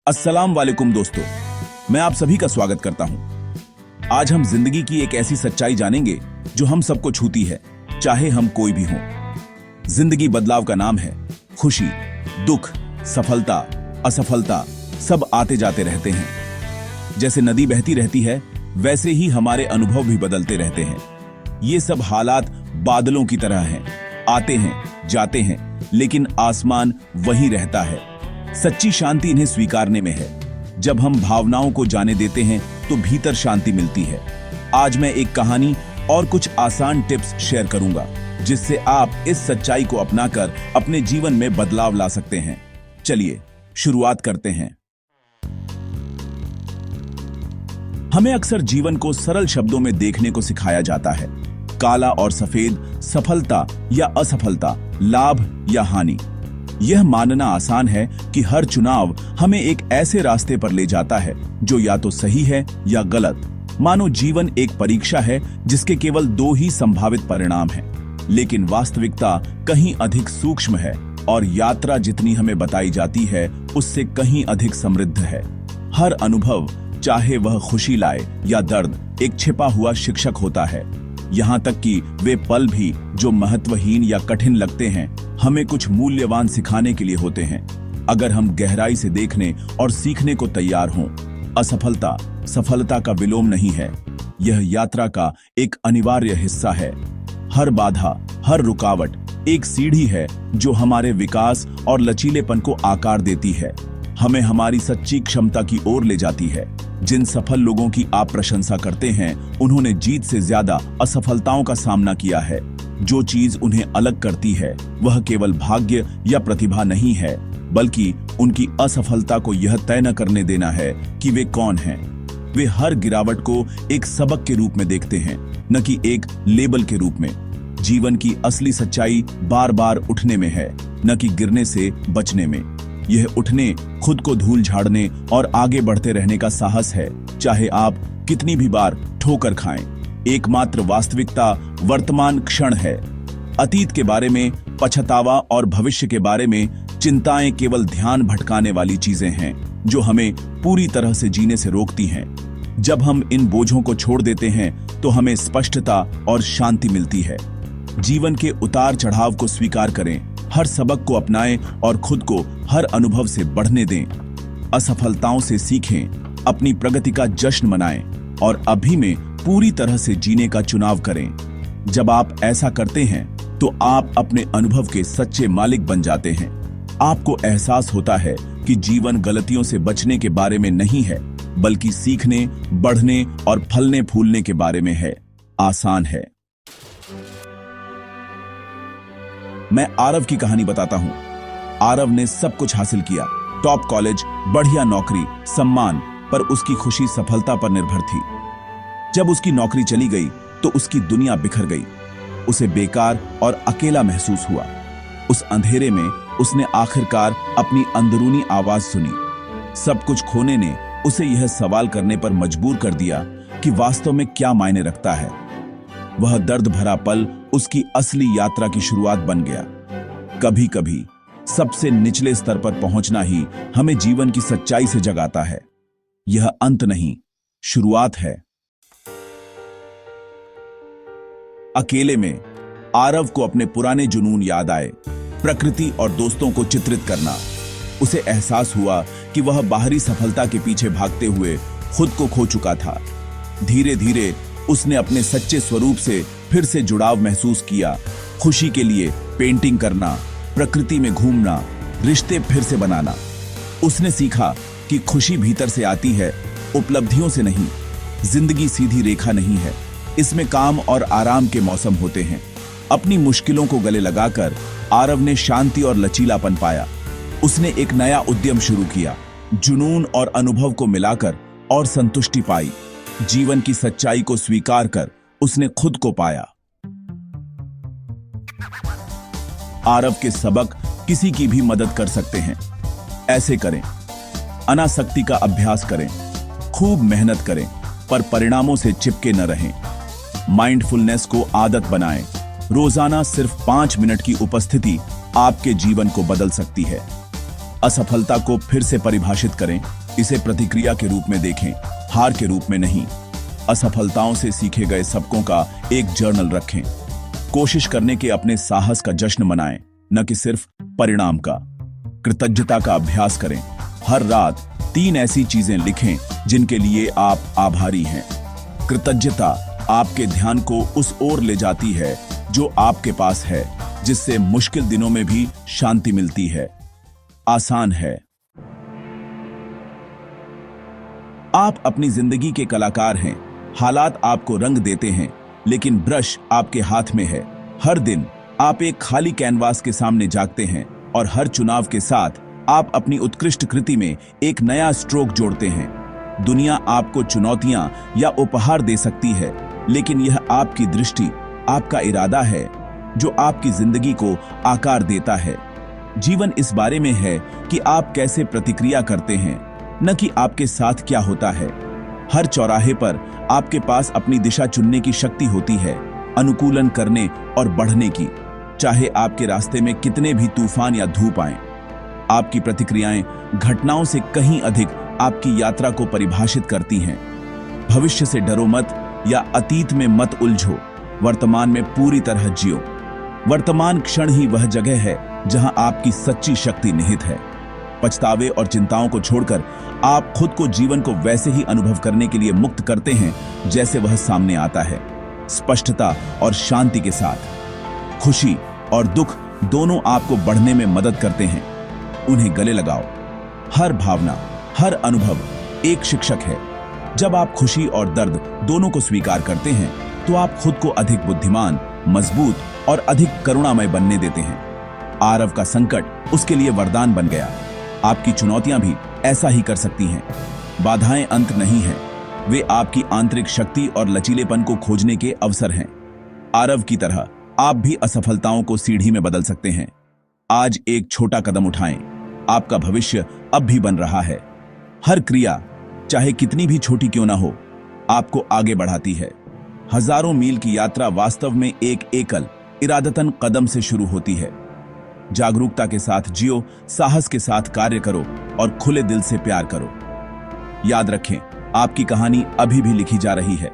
अस्सलाम वालेकुम दोस्तों, मैं आप सभी का स्वागत करता हूं। आज हम जिंदगी की एक ऐसी सच्चाई जानेंगे जो हम सबको छूती है, चाहे हम कोई भी हों। जिंदगी बदलाव का नाम है। खुशी, दुख, सफलता, असफलता सब आते जाते रहते हैं। जैसे नदी बहती रहती है, वैसे ही हमारे अनुभव भी बदलते रहते हैं। ये सब हालात बादलों की तरह हैं, आते हैं, जाते हैं, लेकिन आसमान वही रहता है। सच्ची शांति इन्हें स्वीकारने में है। जब हम भावनाओं को जाने देते हैं तो भीतर शांति मिलती है। आज मैं एक कहानी और कुछ आसान टिप्स शेयर करूंगा, जिससे आप इस सच्चाई को अपनाकर अपने जीवन में बदलाव ला सकते हैं। चलिए शुरुआत करते हैं। हमें अक्सर जीवन को सरल शब्दों में देखने को सिखाया जाता है। काला और सफेद, सफलता या असफलता, लाभ या हानि। यह मानना आसान है कि हर चुनाव हमें एक ऐसे रास्ते पर ले जाता है जो या तो सही है या गलत। मानो जीवन एक परीक्षा है जिसके केवल 2 ही संभावित परिणाम हैं। लेकिन वास्तविकता कहीं अधिक सूक्ष्म है और यात्रा जितनी हमें बताई जाती है उससे कहीं अधिक समृद्ध है। हर अनुभव, चाहे वह खुशी लाए या दर्द, एक छिपा हुआ शिक्षक होता है। यहाँ तक कि वे पल भी जो महत्वहीन या कठिन लगते हैं, हमें कुछ मूल्यवान सिखाने के लिए होते हैं, अगर हम गहराई से देखने और सीखने को तैयार हों। असफलता सफलता का विलोम नहीं है, यह यात्रा का एक अनिवार्य हिस्सा है। हर बाधा, हर रुकावट एक सीढ़ी है जो हमारे विकास और लचीलेपन को आकार देती है, हमें हमारी सच्ची क्षमता की ओर ले जाती है। जिन सफल लोगों की आप प्रशंसा करते हैं, उन्होंने जीत से ज्यादा असफलताओं का सामना किया है। जो चीज उन्हें अलग करती है वह केवल भाग्य या प्रतिभा नहीं है, बल्कि उनकी असफलता को यह तय न करने देना है कि वे कौन हैं। वे हर गिरावट को एक सबक के रूप में देखते हैं, न कि एक लेबल के रूप में। जीवन की असली सच्चाई बार बार उठने में है, न कि गिरने से बचने में। यह उठने, खुद को धूल झाड़ने और आगे बढ़ते रहने का साहस है, चाहे आप कितनी भी बार ठोकर खाएं। एकमात्र वास्तविकता वर्तमान क्षण है। अतीत के बारे में पछतावा और भविष्य के बारे में चिंताएं केवल ध्यान भटकाने वाली चीजें हैं जो हमें पूरी तरह से जीने से रोकती हैं। जब हम इन बोझों को छोड़ देते हैं तो हमें स्पष्टता और शांति मिलती है। जीवन के उतार चढ़ाव को स्वीकार करें, हर सबक को अपनाएं और खुद को हर अनुभव से बढ़ने दें। असफलताओं से सीखें, अपनी प्रगति का जश्न मनाएं और अभी में पूरी तरह से जीने का चुनाव करें। जब आप ऐसा करते हैं तो आप अपने अनुभव के सच्चे मालिक बन जाते हैं। आपको एहसास होता है कि जीवन गलतियों से बचने के बारे में नहीं है, बल्कि सीखने, बढ़ने और फलने फूलने के बारे में है। आसान है। मैं आरव की कहानी बताता हूं। आरव ने सब कुछ हासिल किया, टॉप कॉलेज, बढ़िया नौकरी, सम्मान, पर उसकी खुशी सफलता पर निर्भर थी। जब उसकी नौकरी चली गई तो उसकी दुनिया बिखर गई। उसे बेकार और अकेला महसूस हुआ। उस अंधेरे में उसने आखिरकार अपनी अंदरूनी आवाज सुनी। सब कुछ खोने ने उसे यह सवाल करने पर मजबूर कर दिया कि वास्तव में क्या मायने रखता है। वह दर्द भरा पल उसकी असली यात्रा की शुरुआत बन गया। कभी कभी सबसे निचले स्तर पर पहुंचना ही हमें जीवन की सच्चाई से जगाता है। यह अंत नहीं, शुरुआत है। अकेले में आरव को अपने पुराने जुनून याद आए, प्रकृति और दोस्तों को चित्रित करना। उसे एहसास हुआ कि वह बाहरी सफलता के पीछे भागते हुए खुद को खो चुका था। धीरे धीरे उसने अपने सच्चे स्वरूप से फिर से जुड़ाव महसूस किया। खुशी के लिए पेंटिंग करना, प्रकृति में घूमना, रिश्ते फिर से बनाना। उसने सीखा कि खुशी भीतर से आती है, उपलब्धियों से नहीं। जिंदगी सीधी रेखा नहीं है, इसमें काम और आराम के मौसम होते हैं। अपनी मुश्किलों को गले लगाकर आरव ने शांति और लचीलापन पाया। उसने एक नया उद्यम शुरू किया, जुनून और अनुभव को मिलाकर, और संतुष्टि पाई। जीवन की सच्चाई को स्वीकार कर उसने खुद को पाया। आरव के सबक किसी की भी मदद कर सकते हैं। ऐसे करें, अनासक्ति का अभ्यास करें, खूब मेहनत करें, पर परिणामों से चिपके न रहें। माइंडफुलनेस को आदत बनाएं। रोजाना सिर्फ 5 मिनट की उपस्थिति आपके जीवन को बदल सकती है। असफलता को फिर से परिभाषित करें, इसे प्रतिक्रिया के रूप में देखें, हार के रूप में नहीं। असफलताओं से सीखे गए सबकों का एक जर्नल रखें। कोशिश करने के अपने साहस का जश्न मनाएं, न कि सिर्फ परिणाम का। कृतज्ञता का अभ्यास करें। हर रात 3 ऐसी चीजें लिखें जिनके लिए आप आभारी हैं। कृतज्ञता आपके ध्यान को उस ओर ले जाती है जो आपके पास है, जिससे मुश्किल दिनों में भी शांति मिलती है। आसान है। आप अपनी जिंदगी के कलाकार हैं। हालात आपको रंग देते हैं, लेकिन ब्रश आपके हाथ में है। हर दिन आप एक खाली कैनवास के सामने जागते हैं और हर चुनाव के साथ आप अपनी उत्कृष्ट कृति में एक नया स्ट्रोक जोड़ते हैं। दुनिया आपको चुनौतियां या उपहार दे सकती है, लेकिन यह आपकी दृष्टि, आपका इरादा है जो आपकी जिंदगी को आकार देता है। जीवन इस बारे में है कि आप कैसे प्रतिक्रिया करते हैं, न कि आपके साथ क्या होता है। हर चौराहे पर आपके पास अपनी दिशा चुनने की शक्ति होती है, अनुकूलन करने और बढ़ने की, चाहे आपके रास्ते में कितने भी तूफान या धूप आए। आपकी प्रतिक्रियाएं घटनाओं से कहीं अधिक आपकी यात्रा को परिभाषित करती हैं। भविष्य से डरो मत या अतीत में मत उलझो, वर्तमान में पूरी तरह जियो। वर्तमान क्षण ही वह जगह है जहां आपकी सच्ची शक्ति निहित है। पछतावे और चिंताओं को छोड़कर आप खुद को जीवन को वैसे ही अनुभव करने के लिए मुक्त करते हैं जैसे वह सामने आता है, स्पष्टता और शांति के साथ। खुशी और दुख दोनों आपको बढ़ने में मदद करते हैं। उन्हें गले लगाओ। हर भावना, हर अनुभव एक शिक्षक है। जब आप खुशी और दर्द दोनों को स्वीकार करते हैं तो आप खुद को अधिक बुद्धिमान, मजबूत और अधिक करुणामय बनने देते हैं। आरव का संकट उसके लिए वरदान बन गया। आपकी चुनौतियां भी ऐसा ही कर सकती हैं। बाधाएं अंत नहीं हैं, वे आपकी आंतरिक शक्ति और लचीलेपन को खोजने के अवसर हैं। आरव की तरह आप भी असफलताओं को सीढ़ी में बदल सकते हैं। आज एक छोटा कदम उठाएं, आपका भविष्य अब भी बन रहा है। हर क्रिया, चाहे कितनी भी छोटी क्यों ना हो, आपको आगे बढ़ाती है। हजारों मील की यात्रा वास्तव में एक एकल, इरादतन कदम से शुरू होती है। जागरूकता के साथ जियो, साहस के साथ कार्य करो और खुले दिल से प्यार करो। याद रखें, आपकी कहानी अभी भी लिखी जा रही है।